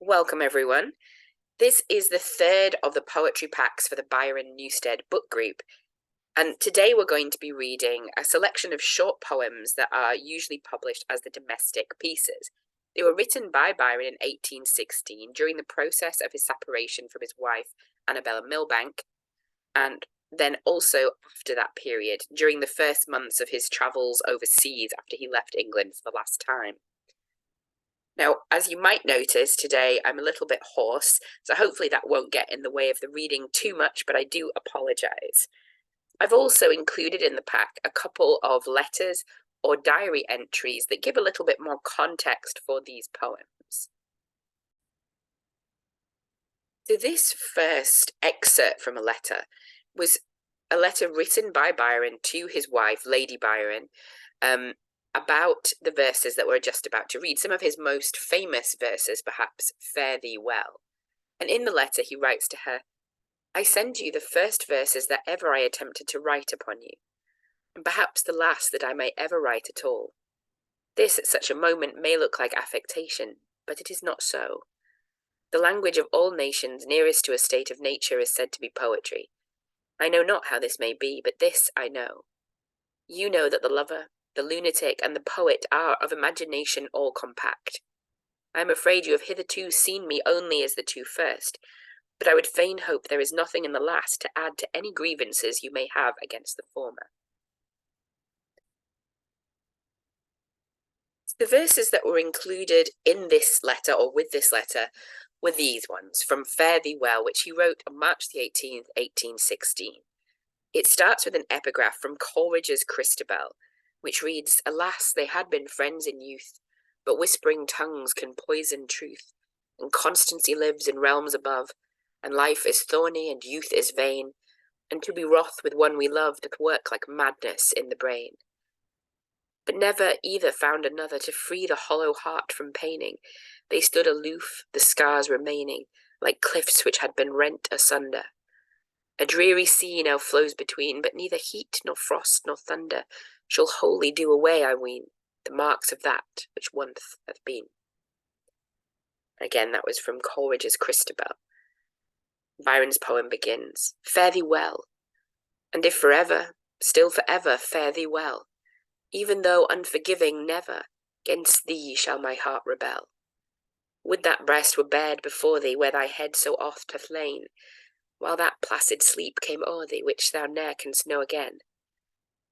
Welcome, everyone. This is the third of the poetry packs for the Byron Newstead Book Group, and today we're going to be reading a selection of short poems that are usually published as the domestic pieces. They were written by Byron in 1816 during the process of his separation from his wife, Annabella Milbank, and then also after that period, during the first months of his travels overseas after he left England for the last time. Now, as you might notice, today I'm a little bit hoarse, so hopefully that won't get in the way of the reading too much, but I do apologise. I've also included in the pack a couple of letters or diary entries that give a little bit more context for these poems. So this first excerpt from a letter was a letter written by Byron to his wife, Lady Byron, about the verses that we're just about to read. Some of his most famous verses, perhaps, Fare Thee Well. And in the letter he writes to her, I send you the first verses that ever I attempted to write upon you, and perhaps the last that I may ever write at all. This at such a moment may look like affectation, but it is not so. The language of all nations nearest to a state of nature is said to be poetry. I know not how this may be, but this I know. You know that the lover, the lunatic, and the poet are of imagination all compact. I am afraid you have hitherto seen me only as the two first, but I would fain hope there is nothing in the last to add to any grievances you may have against the former. The verses that were included in this letter, or with this letter, were these ones, from Fare Thee Well, which he wrote on March the 18th, 1816. It starts with an epigraph from Coleridge's Christabel, which reads, Alas, they had been friends in youth, but whispering tongues can poison truth, and constancy lives in realms above, and life is thorny and youth is vain, and to be wroth with one we love doth work like madness in the brain. But never either found another to free the hollow heart from paining. They stood aloof, the scars remaining, like cliffs which had been rent asunder. A dreary sea now flows between, but neither heat nor frost nor thunder shall wholly do away, I ween, the marks of that which once hath been. Again, that was from Coleridge's Christabel. Byron's poem begins, Fare thee well, and if forever, still forever, fare thee well. Even though unforgiving never, 'gainst thee shall my heart rebel. Would that breast were bared before thee, where thy head so oft hath lain, while that placid sleep came o'er thee, which thou ne'er canst know again.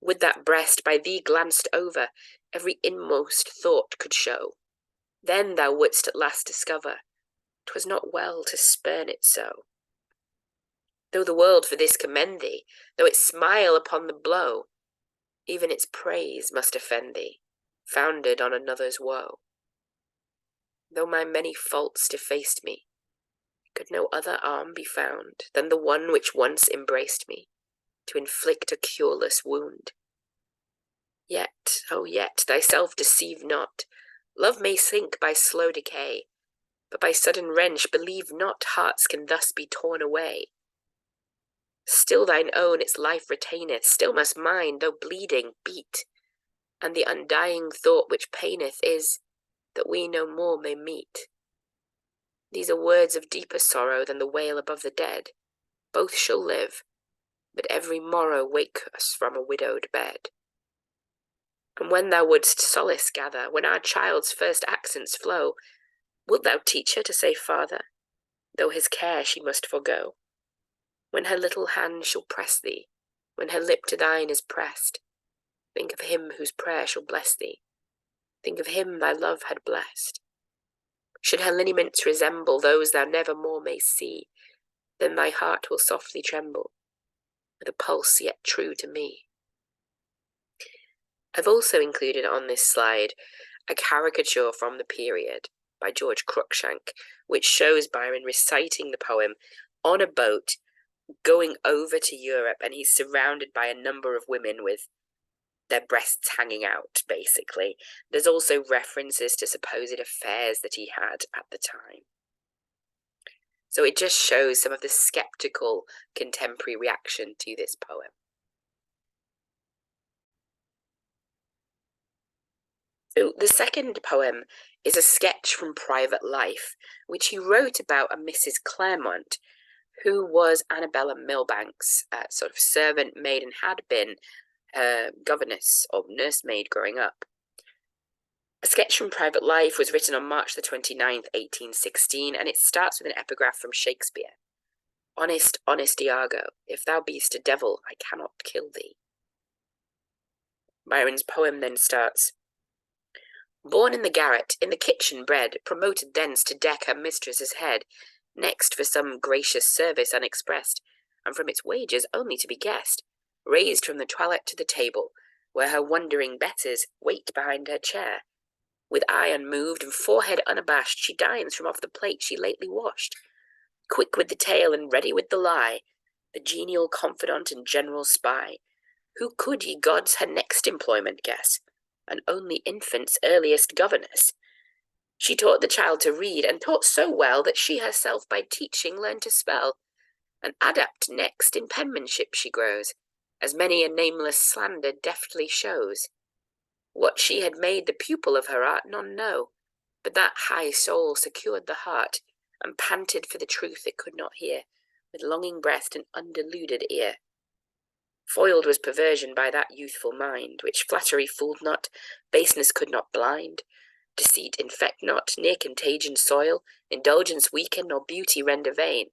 Would that breast by thee glanced over, every inmost thought could show. Then thou wouldst at last discover, 'twas not well to spurn it so. Though the world for this commend thee, though it smile upon the blow, even its praise must offend thee, founded on another's woe. Though my many faults defaced me, could no other arm be found than the one which once embraced me, to inflict a cureless wound? Yet, oh yet, thyself deceive not, love may sink by slow decay, but by sudden wrench believe not hearts can thus be torn away. Still thine own its life retaineth, still must mine, though bleeding, beat, and the undying thought which paineth is, that we no more may meet. These are words of deeper sorrow than the wail above the dead. Both shall live, but every morrow wake us from a widowed bed. And when thou wouldst solace gather, when our child's first accents flow, wilt thou teach her to say Father, though his care she must forego? When her little hand shall press thee, when her lip to thine is pressed, think of him whose prayer shall bless thee, think of him thy love had blessed. Should her lineaments resemble those thou never more mayst see, then thy heart will softly tremble, with a pulse yet true to me. I've also included on this slide a caricature from the period by George Cruikshank, which shows Byron reciting the poem on a boat going over to Europe, and he's surrounded by a number of women with their breasts hanging out, basically. There's also references to supposed affairs that he had at the time. So it just shows some of the skeptical contemporary reaction to this poem. So the second poem is a sketch from private life, which he wrote about a Mrs. Claremont, who was Annabella Milbank's sort of servant maid and had been her governess or nursemaid growing up. A sketch from private life was written on March the 29th, 1816, and it starts with an epigraph from Shakespeare. Honest, honest Iago, if thou be'st a devil, I cannot kill thee. Byron's poem then starts. Born in the garret, in the kitchen bred, promoted thence to deck her mistress's head, next for some gracious service unexpressed, and from its wages only to be guessed, raised from the toilette to the table, where her wondering betters wait behind her chair. With eye unmoved and forehead unabashed, she dines from off the plate she lately washed. Quick with the tale and ready with the lie, the genial confidant and general spy, who could, ye gods, her next employment guess? An only infant's earliest governess. She taught the child to read, and taught so well that she herself by teaching learned to spell. An adept next in penmanship she grows, as many a nameless slander deftly shows. What she had made the pupil of her art none know, but that high soul secured the heart, and panted for the truth it could not hear, with longing breast and undeluded ear. Foiled was perversion by that youthful mind, which flattery fooled not, baseness could not blind, deceit infect not, near contagion soil, indulgence weaken, nor beauty render vain,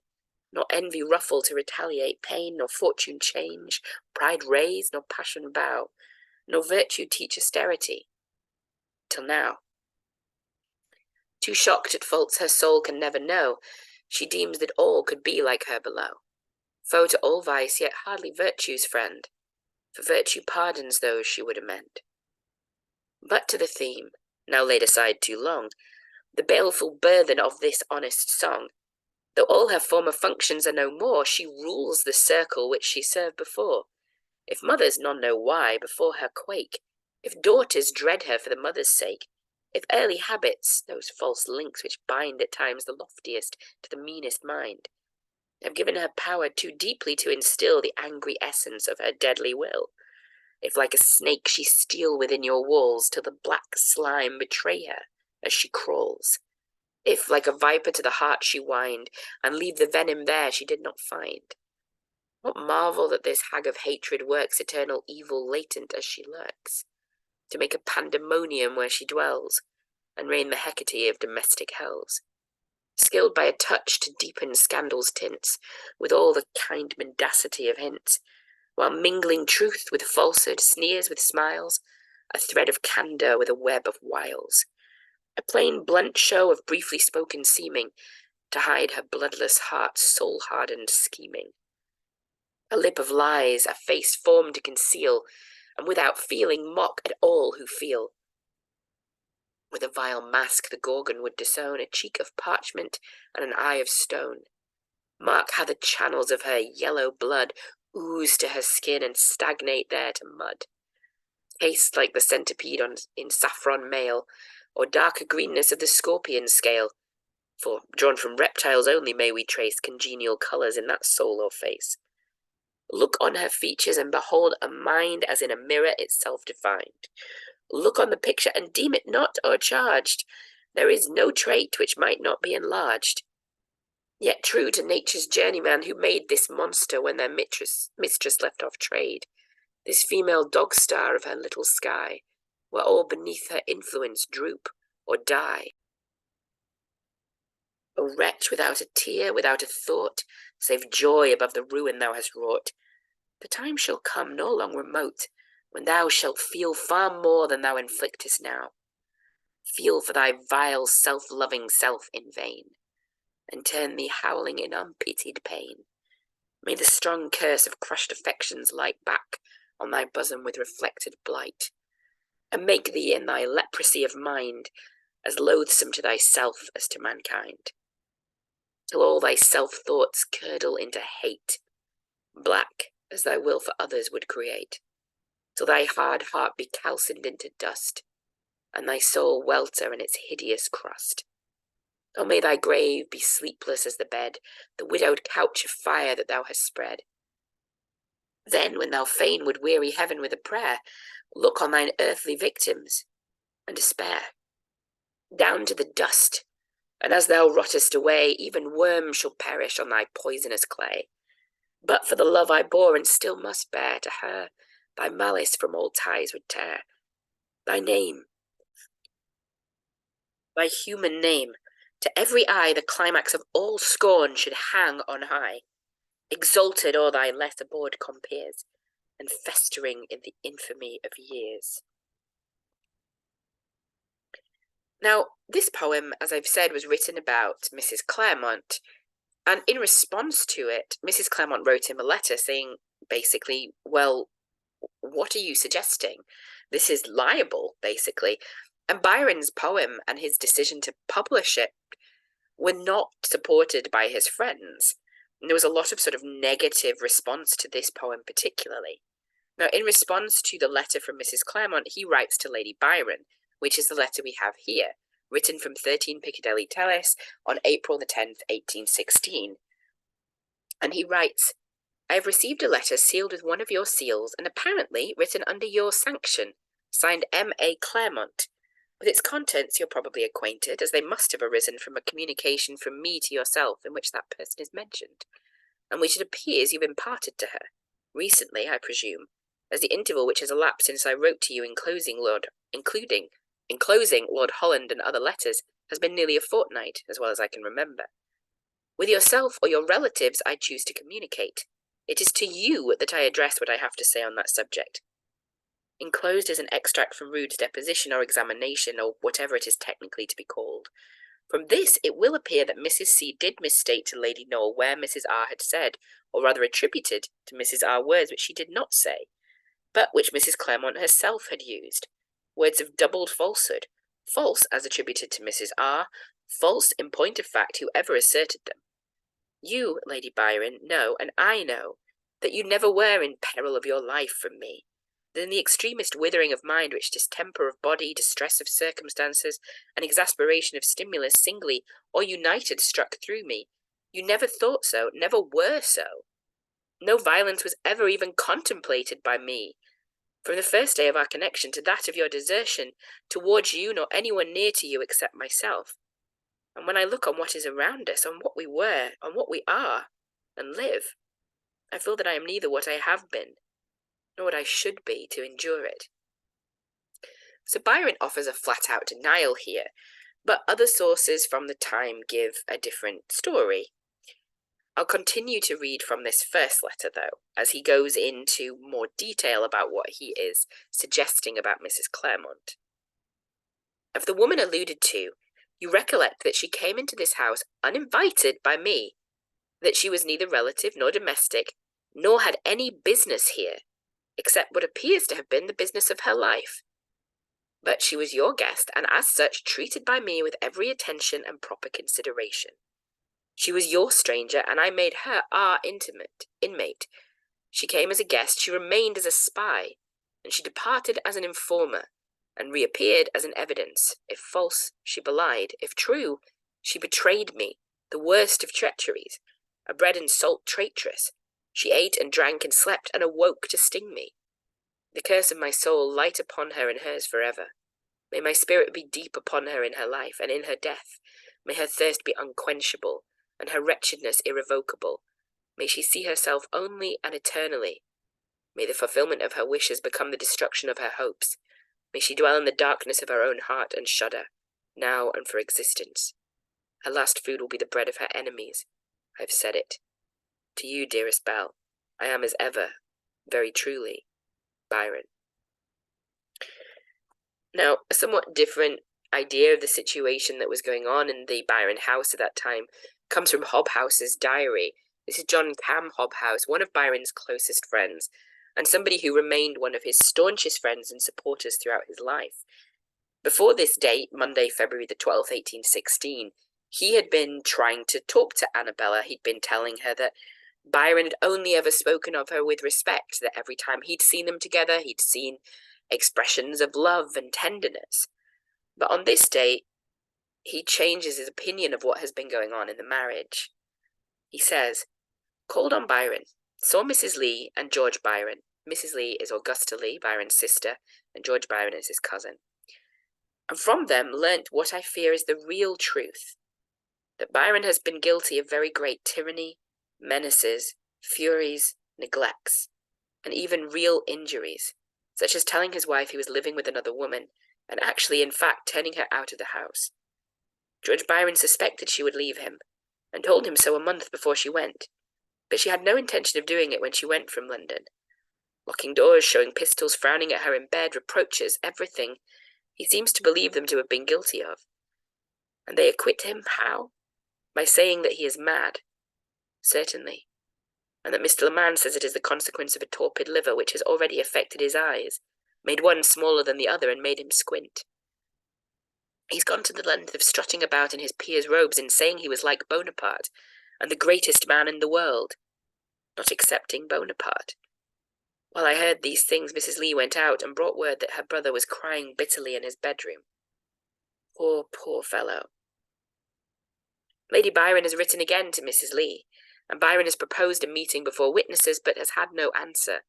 nor envy ruffle to retaliate pain, nor fortune change, pride raise, nor passion bow, nor virtue teach austerity, till now. Too shocked at faults her soul can never know, she deems that all could be like her below. Foe to all vice, yet hardly virtue's friend, for virtue pardons those she would amend. But to the theme, now laid aside too long, the baleful burthen of this honest song. Though all her former functions are no more, she rules the circle which she served before. If mothers none know why, before her quake, if daughters dread her for the mother's sake, if early habits, those false links which bind at times the loftiest to the meanest mind, have given her power too deeply to instil the angry essence of her deadly will, if like a snake she steal within your walls till the black slime betray her as she crawls, if like a viper to the heart she wind, and leave the venom there she did not find, what marvel that this hag of hatred works eternal evil latent as she lurks, to make a pandemonium where she dwells, and reign the Hecate of domestic hells, skilled by a touch to deepen scandal's tints, with all the kind mendacity of hints, while mingling truth with falsehood, sneers with smiles, a thread of candour with a web of wiles, a plain blunt show of briefly spoken seeming, to hide her bloodless heart's soul-hardened scheming. A lip of lies, a face formed to conceal, and without feeling mock at all who feel. With a vile mask the Gorgon would disown, a cheek of parchment and an eye of stone. Mark how the channels of her yellow blood ooze to her skin and stagnate there to mud. Taste like the centipede in saffron mail, or darker greenness of the scorpion scale, for drawn from reptiles only may we trace congenial colours in that soul or face. Look on her features and behold a mind as in a mirror itself defined. Look on the picture and deem it not o'ercharged. There is no trait which might not be enlarged. Yet true to nature's journeyman who made this monster when their mistress left off trade, this female dog-star of her little sky, where all beneath her influence droop or die. O wretch without a tear, without a thought, save joy above the ruin thou hast wrought, the time shall come, no long remote, when thou shalt feel far more than thou inflictest now. Feel for thy vile self-loving self in vain, and turn thee howling in unpitied pain. May the strong curse of crushed affections light back on thy bosom with reflected blight, and make thee in thy leprosy of mind as loathsome to thyself as to mankind, till all thy self-thoughts curdle into hate, black as thy will for others would create, till thy hard heart be calcined into dust, and thy soul welter in its hideous crust. O may thy grave be sleepless as the bed, the widowed couch of fire that thou hast spread. Then, when thou fain would weary heaven with a prayer, look on thine earthly victims, and despair. down to the dust, and as thou rottest away, even worms shall perish on thy poisonous clay. But for the love I bore and still must bear to her, thy malice from all ties would tear. Thy name, thy human name, to every eye the climax of all scorn should hang on high, exalted o'er thy less abhorred compeers, and festering in the infamy of years. Now, this poem, as I've said, was written about Mrs. Claremont, and in response to it, Mrs. Claremont wrote him a letter saying, basically, well, what are you suggesting? This is libel, basically. And Byron's poem and his decision to publish it were not supported by his friends. And there was a lot of sort of negative response to this poem particularly. Now, in response to the letter from Mrs. Claremont, he writes to Lady Byron, which is the letter we have here, written from 13 Piccadilly Terrace on April the 10th, 1816. And he writes, I have received a letter sealed with one of your seals and apparently written under your sanction, signed M.A. Claremont. With its contents you're probably acquainted, as they must have arisen from a communication from me to yourself in which that person is mentioned, and which it appears you've imparted to her, recently, I presume, as the interval which has elapsed since I wrote to you enclosing Lord Holland and other letters has been nearly a fortnight, as well as I can remember. With yourself or your relatives I choose to communicate. It is to you that I address what I have to say on that subject. Enclosed is an extract from Rood's deposition or examination, or whatever it is technically to be called. From this it will appear that Mrs. C. did misstate to Lady Noel where Mrs. R. had said, or rather attributed to Mrs. R. words which she did not say, but which Mrs. Claremont herself had used, words of doubled falsehood, false as attributed to Mrs. R., false in point of fact whoever asserted them. You, Lady Byron, know, and I know, that you never were in peril of your life from me, that in the extremest withering of mind which distemper of body, distress of circumstances, and exasperation of stimulus singly or united struck through me, you never thought so, never were so. No violence was ever even contemplated by me, from the first day of our connection to that of your desertion, towards you nor anyone near to you except myself. And when I look on what is around us, on what we were, on what we are, and live, I feel that I am neither what I have been, nor what I should be to endure it. So Byron offers a flat-out denial here, but other sources from the time give a different story. I'll continue to read from this first letter, though, as he goes into more detail about what he is suggesting about Mrs. Claremont. Of the woman alluded to, you recollect that she came into this house uninvited by me, that she was neither relative nor domestic, nor had any business here, except what appears to have been the business of her life. But she was your guest, and as such treated by me with every attention and proper consideration. She was your stranger, and I made her our inmate. She came as a guest, she remained as a spy, and she departed as an informer, and reappeared as an evidence. If false, she belied. If true, she betrayed me, the worst of treacheries, a bread and salt traitress. She ate and drank and slept and awoke to sting me. The curse of my soul light upon her and hers forever. May my spirit be deep upon her in her life and in her death. May her thirst be unquenchable, and her wretchedness irrevocable. May she see herself only and eternally. May the fulfillment of her wishes become the destruction of her hopes. May she dwell in the darkness of her own heart and shudder, now and for existence. Her last food will be the bread of her enemies. I have said it. To you, dearest Belle, I am as ever, very truly, Byron. Now, a somewhat different idea of the situation that was going on in the Byron house at that time comes from Hobhouse's diary. This is John Cam Hobhouse, one of Byron's closest friends, and somebody who remained one of his staunchest friends and supporters throughout his life. Before this date, Monday, February the 12th, 1816, he had been trying to talk to Annabella. He'd been telling her that Byron had only ever spoken of her with respect, that every time he'd seen them together, he'd seen expressions of love and tenderness. But on this day, he changes his opinion of what has been going on in the marriage. He says, called on Byron, saw Mrs. Lee and George Byron. Mrs. Lee is Augusta Lee, Byron's sister, and George Byron is his cousin. and from them learnt what I fear is the real truth, that Byron has been guilty of very great tyranny, menaces, furies, neglects, and even real injuries, such as telling his wife he was living with another woman, and actually, in fact, turning her out of the house. George Byron suspected she would leave him, and told him so a month before she went, but she had no intention of doing it when she went from London. Locking doors, showing pistols, frowning at her in bed, reproaches, everything he seems to believe them to have been guilty of. And they acquit him how? By saying that he is mad. Certainly. And that Mr. Leman says it is the consequence of a torpid liver which has already affected his eyes, made one smaller than the other, and made him squint. He's gone to the length of strutting about in his peer's robes and saying he was like Bonaparte, and the greatest man in the world, not excepting Bonaparte. While I heard these things, Mrs. Lee went out and brought word that her brother was crying bitterly in his bedroom. Poor, poor fellow. Lady Byron has written again to Mrs. Lee, and Byron has proposed a meeting before witnesses, but has had no answer.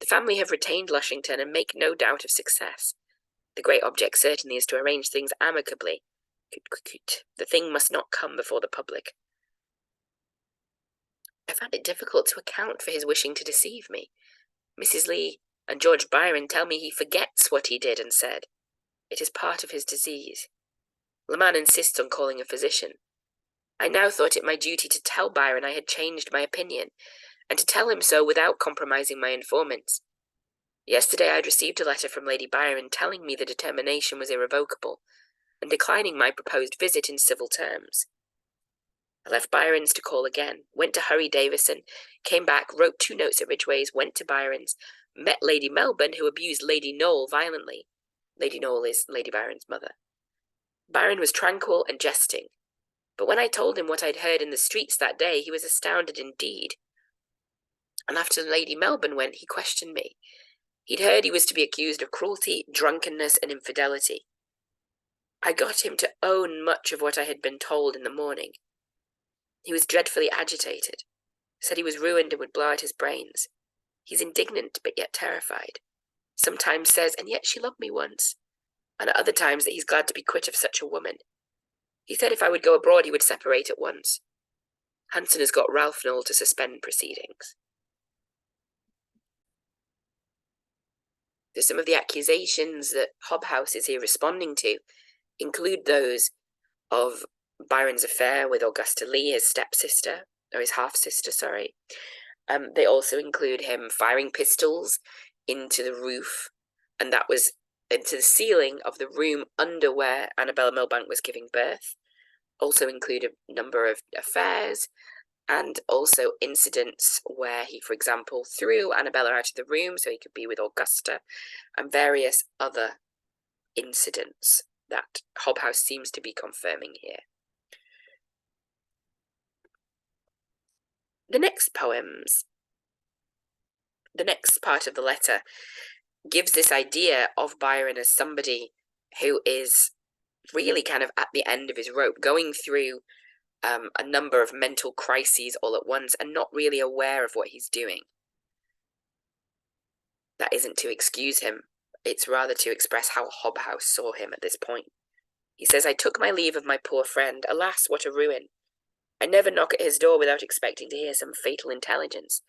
The family have retained Lushington and make no doubt of success. The great object certainly is to arrange things amicably. The thing must not come before the public. I found it difficult to account for his wishing to deceive me. Mrs. Lee and George Byron tell me he forgets what he did and said. It is part of his disease. Leman insists on calling a physician. I now thought it my duty to tell Byron I had changed my opinion, and to tell him so without compromising my informants. Yesterday I had received a letter from Lady Byron telling me the determination was irrevocable, and declining my proposed visit in civil terms. I left Byron's to call again, went to Hurry Davison, came back, wrote 2 notes at Ridgway's, went to Byron's, met Lady Melbourne, who abused Lady Knowle violently. Lady Knowle is Lady Byron's mother. Byron was tranquil and jesting, but when I told him what I'd heard in the streets that day, he was astounded indeed. And after Lady Melbourne went, he questioned me. He'd heard he was to be accused of cruelty, drunkenness, and infidelity. I got him to own much of what I had been told in the morning. He was dreadfully agitated, said he was ruined and would blow out his brains. He's indignant, but yet terrified. Sometimes says, and yet she loved me once, and at other times that he's glad to be quit of such a woman. He said if I would go abroad, he would separate at once. Hanson has got Ralph Knowle to suspend proceedings. Some of the accusations that Hobhouse is here responding to include those of Byron's affair with Augusta Lee, his stepsister, or his half-sister, sorry. They also include him firing pistols into the roof, and that was into the ceiling of the room under where Annabella Milbank was giving birth. Also include a number of affairs, and also incidents where he, for example, threw Annabella out of the room so he could be with Augusta, and various other incidents that Hobhouse seems to be confirming here. The next part of the letter gives this idea of Byron as somebody who is really kind of at the end of his rope, going through a number of mental crises all at once and not really aware of what he's doing. That isn't to excuse him, it's rather to express how Hobhouse saw him at this point. He says, I took my leave of my poor friend. Alas, what a ruin. I never knock at his door without expecting to hear some fatal intelligence.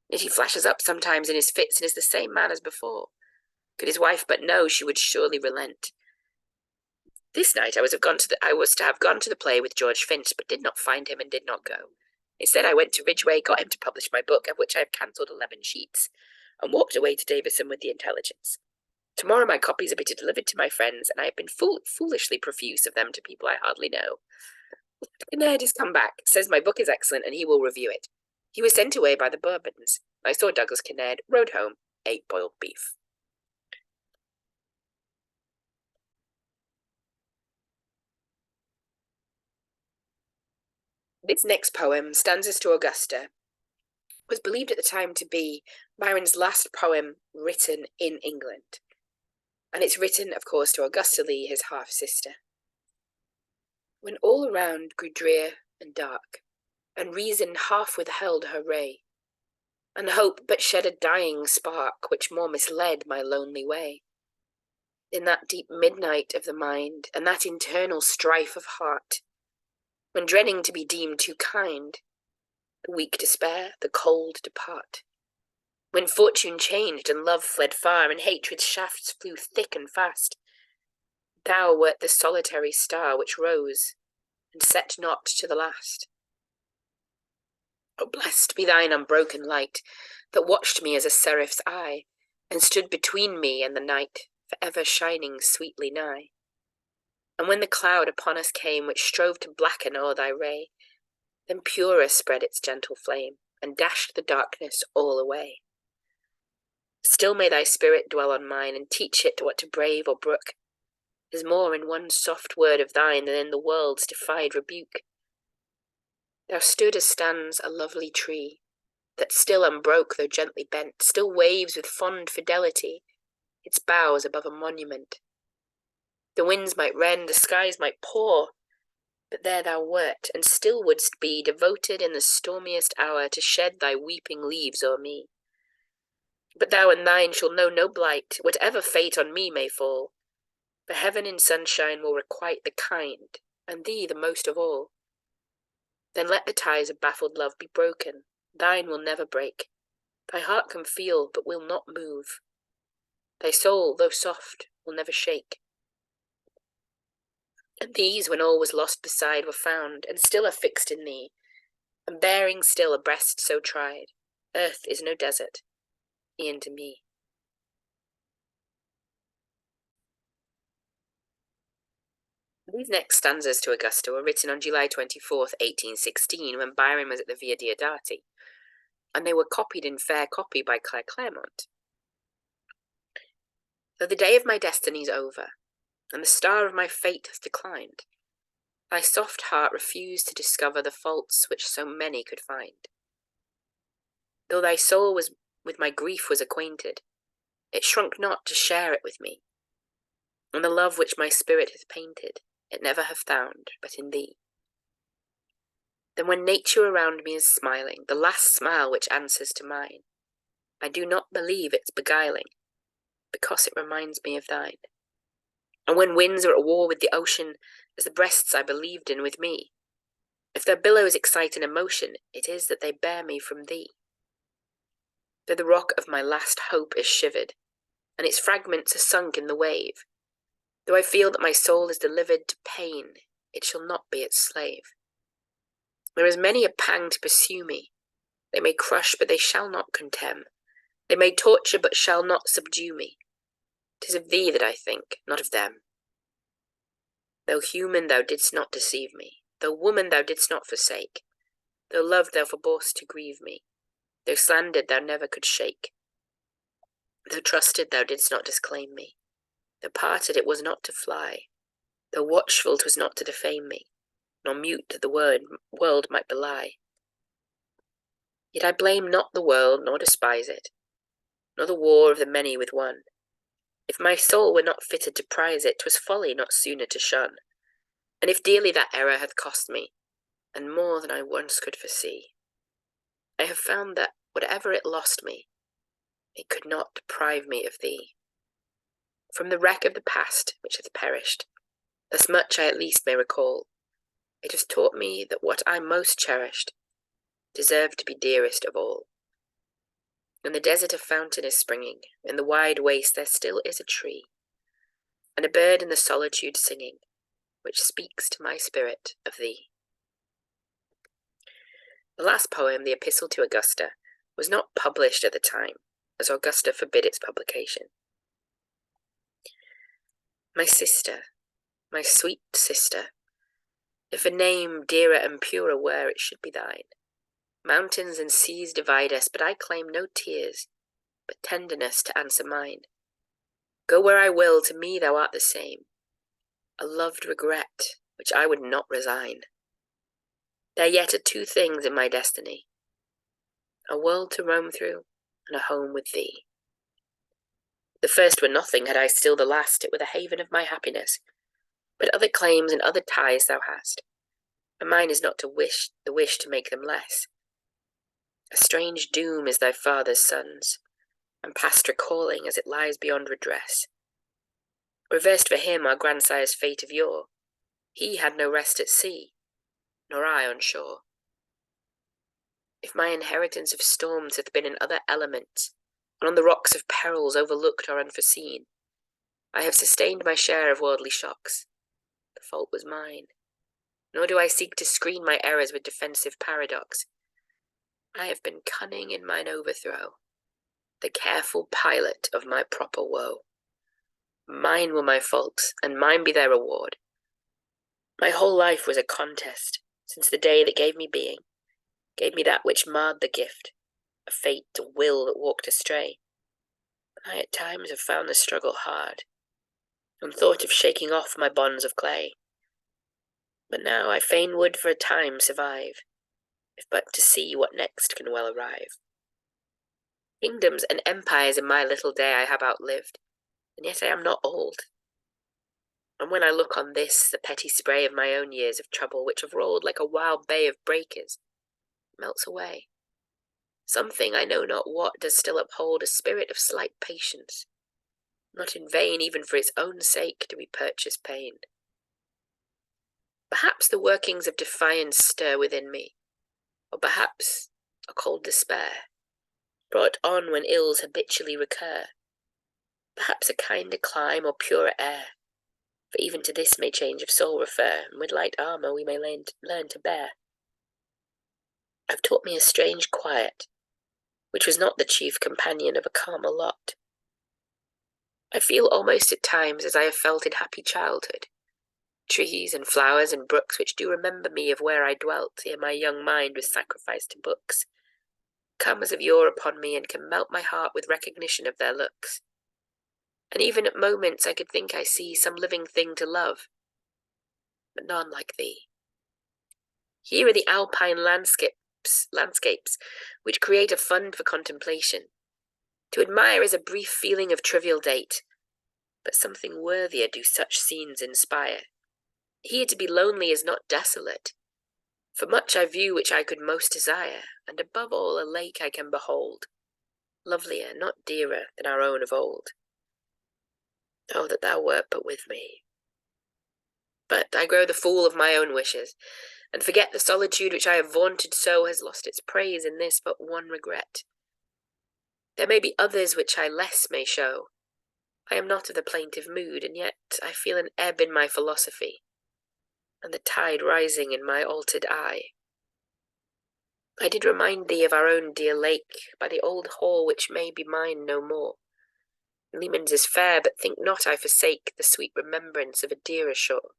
Yet he flashes up sometimes in his fits and is the same man as before. Could his wife but know, she would surely relent. This night I was to have gone to the play with George Finch, but did not find him and did not go. Instead, I went to Ridgway, got him to publish my book, of which I have cancelled 11 sheets, and walked away to Davison with the intelligence. Tomorrow my copies are to be delivered to my friends, and I have been foolishly profuse of them to people I hardly know. Kinnaird has come back, says my book is excellent, and he will review it. He was sent away by the Bourbons. I saw Douglas Kinnaird, rode home, ate boiled beef. This next poem, Stanzas to Augusta, was believed at the time to be Byron's last poem written in England. And it's written, of course, to Augusta Lee, his half-sister. When all around grew drear and dark, and reason half withheld her ray, and hope but shed a dying spark which more misled my lonely way, in that deep midnight of the mind, and that internal strife of heart, when dreading to be deemed too kind, the weak despair, the cold depart. When fortune changed and love fled far, and hatred's shafts flew thick and fast, thou wert the solitary star which rose and set not to the last. Oh, blessed be thine unbroken light, that watched me as a seraph's eye, and stood between me and the night, for ever shining sweetly nigh. And when the cloud upon us came, which strove to blacken o'er thy ray, then purer spread its gentle flame, and dashed the darkness all away. Still may thy spirit dwell on mine, and teach it what to brave or brook. There's more in one soft word of thine than in the world's defied rebuke. Thou stood as stands a lovely tree, that still unbroke though gently bent, still waves with fond fidelity its boughs above a monument. The winds might rend, the skies might pour, but there thou wert, and still wouldst be devoted in the stormiest hour to shed thy weeping leaves o'er me. But thou and thine shall know no blight, whatever fate on me may fall, for heaven in sunshine will requite the kind, and thee the most of all. Then let the ties of baffled love be broken, thine will never break. Thy heart can feel, but will not move. Thy soul, though soft, will never shake. And these, when all was lost beside, were found, and still are fixed in thee, and bearing still a breast so tried. Earth is no desert, e'en to me. These next stanzas to Augusta were written on July 24th, 1816, when Byron was at the Via Diodati, and they were copied in fair copy by Claire Clairmont. Though the day of my destiny's over, and the star of my fate has declined, thy soft heart refused to discover the faults which so many could find. Though thy soul with my grief was acquainted, it shrunk not to share it with me, and the love which my spirit hath painted, it never hath found but in thee. Then when nature around me is smiling, the last smile which answers to mine, I do not believe it's beguiling, because it reminds me of thine. And when winds are at war with the ocean, as the breasts I believed in with me, if their billows excite an emotion, it is that they bear me from thee. Though the rock of my last hope is shivered, and its fragments are sunk in the wave, though I feel that my soul is delivered to pain, it shall not be its slave. There is many a pang to pursue me. They may crush, but they shall not contemn. They may torture, but shall not subdue me. 'Tis of thee that I think, not of them. Though human, thou didst not deceive me. Though woman, thou didst not forsake. Though loved, thou forborst to grieve me. Though slandered, thou never couldst shake. Though trusted, thou didst not disclaim me. Though parted, it was not to fly. Though watchful, 'twas not to defame me, nor mute that the world might belie. Yet I blame not the world, nor despise it, nor the war of the many with one. If my soul were not fitted to prize it, 'twas folly not sooner to shun. And if dearly that error hath cost me, and more than I once could foresee, I have found that whatever it lost me, it could not deprive me of thee. From the wreck of the past which hath perished, thus much I at least may recall. It has taught me that what I most cherished deserved to be dearest of all. In the desert a fountain is springing, in the wide waste there still is a tree, and a bird in the solitude singing, which speaks to my spirit of thee. The last poem, the Epistle to Augusta, was not published at the time, as Augusta forbid its publication. My sister, my sweet sister, if a name dearer and purer were, it should be thine. Mountains and seas divide us, but I claim no tears, but tenderness to answer mine. Go where I will, to me thou art the same, a loved regret which I would not resign. There yet are two things in my destiny, a world to roam through, and a home with thee. The first were nothing, had I still the last, it were the haven of my happiness. But other claims and other ties thou hast, and mine is not the wish to make them less. A strange doom is thy father's son's, and past recalling as it lies beyond redress. Reversed for him our grandsire's fate of yore. He had no rest at sea, nor I on shore. If my inheritance of storms hath been in other elements, and on the rocks of perils overlooked or unforeseen, I have sustained my share of worldly shocks. The fault was mine, nor do I seek to screen my errors with defensive paradox. I have been cunning in mine overthrow, the careful pilot of my proper woe. Mine were my faults, and mine be their reward. My whole life was a contest, since the day that gave me being, gave me that which marred the gift, a fate, a will that walked astray. I at times have found the struggle hard, and thought of shaking off my bonds of clay. But now I fain would for a time survive, if but to see what next can well arrive. Kingdoms and empires in my little day I have outlived, and yet I am not old. And when I look on this, the petty spray of my own years of trouble, which have rolled like a wild bay of breakers, melts away. Something, I know not what, does still uphold a spirit of slight patience. Not in vain, even for its own sake, do we purchase pain. Perhaps the workings of defiance stir within me, or perhaps a cold despair, brought on when ills habitually recur. Perhaps a kinder clime or purer air, for even to this may change of soul refer, and with light armour we may learn to bear. Have taught me a strange quiet, which was not the chief companion of a calmer lot. I feel almost at times as I have felt in happy childhood, trees and flowers and brooks which do remember me of where I dwelt, ere my young mind was sacrificed to books, come as of yore upon me and can melt my heart with recognition of their looks. And even at moments I could think I see some living thing to love, but none like thee. Here are the alpine landscapes which create a fund for contemplation. To admire is a brief feeling of trivial date, but something worthier do such scenes inspire. Here to be lonely is not desolate, for much I view which I could most desire, and above all a lake I can behold, lovelier, not dearer, than our own of old. Oh, that thou wert but with me! But I grow the fool of my own wishes, and forget the solitude which I have vaunted so has lost its praise in this but one regret. There may be others which I less may show. I am not of the plaintive mood, and yet I feel an ebb in my philosophy, and the tide rising in my altered eye. I did remind thee of our own dear lake, by the old hall which may be mine no more. Leman's is fair, but think not I forsake the sweet remembrance of a dearer shore.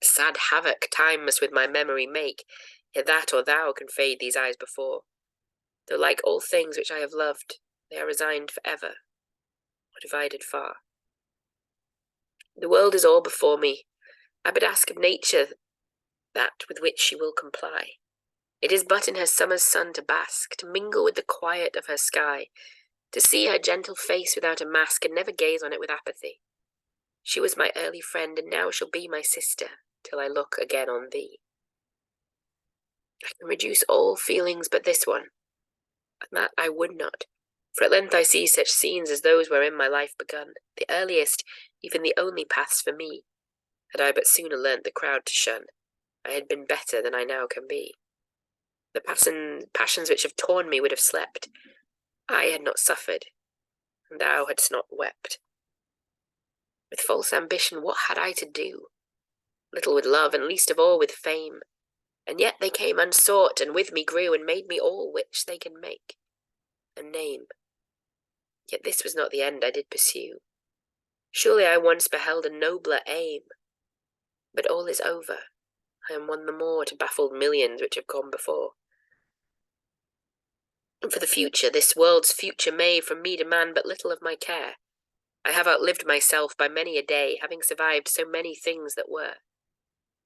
Sad havoc time must with my memory make, ere that or thou can fade these eyes before. Though like all things which I have loved, they are resigned for ever, or divided far. The world is all before me. I but ask of nature that with which she will comply. It is but in her summer's sun to bask, to mingle with the quiet of her sky, to see her gentle face without a mask, and never gaze on it with apathy. She was my early friend, and now shall be my sister, till I look again on thee. I can reduce all feelings but this one, and that I would not, for at length I see such scenes as those wherein my life begun, the earliest, even the only paths for me. Had I but sooner learnt the crowd to shun, I had been better than I now can be. The passions which have torn me would have slept. I had not suffered, and thou hadst not wept. With false ambition what had I to do? Little with love, and least of all with fame. And yet they came unsought, and with me grew, and made me all which they can make and name. Yet this was not the end I did pursue. Surely I once beheld a nobler aim. But all is over. I am one the more to baffled millions which have gone before. And for the future, this world's future may from me demand but little of my care. I have outlived myself by many a day, having survived so many things that were.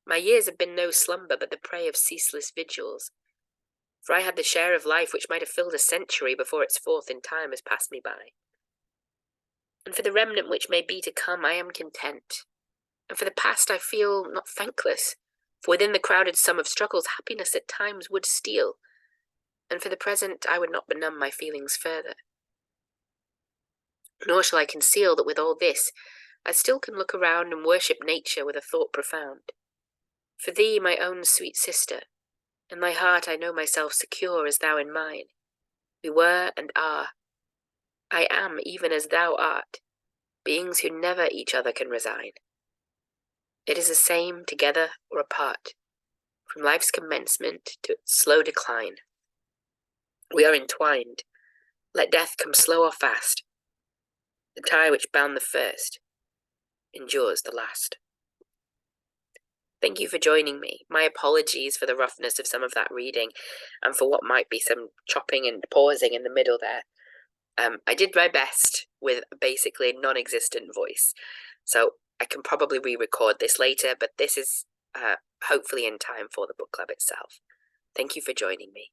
My years have been no slumber, but the prey of ceaseless vigils. For I had the share of life which might have filled a century before its fourth in time has passed me by. And for the remnant which may be to come, I am content. And for the past I feel not thankless, for within the crowded sum of struggles happiness at times would steal, and for the present I would not benumb my feelings further. Nor shall I conceal that with all this I still can look around and worship nature with a thought profound. For thee, my own sweet sister, in thy heart I know myself secure as thou in mine. We were and are. I am even as thou art, beings who never each other can resign. It is the same together or apart, from life's commencement to its slow decline. We are entwined. Let death come slow or fast. The tie which bound the first endures the last. Thank you for joining me. My apologies for the roughness of some of that reading and for what might be some chopping and pausing in the middle there. I did my best with basically a non-existent voice, so I can probably re-record this later, but this is hopefully in time for the book club itself. Thank you for joining me.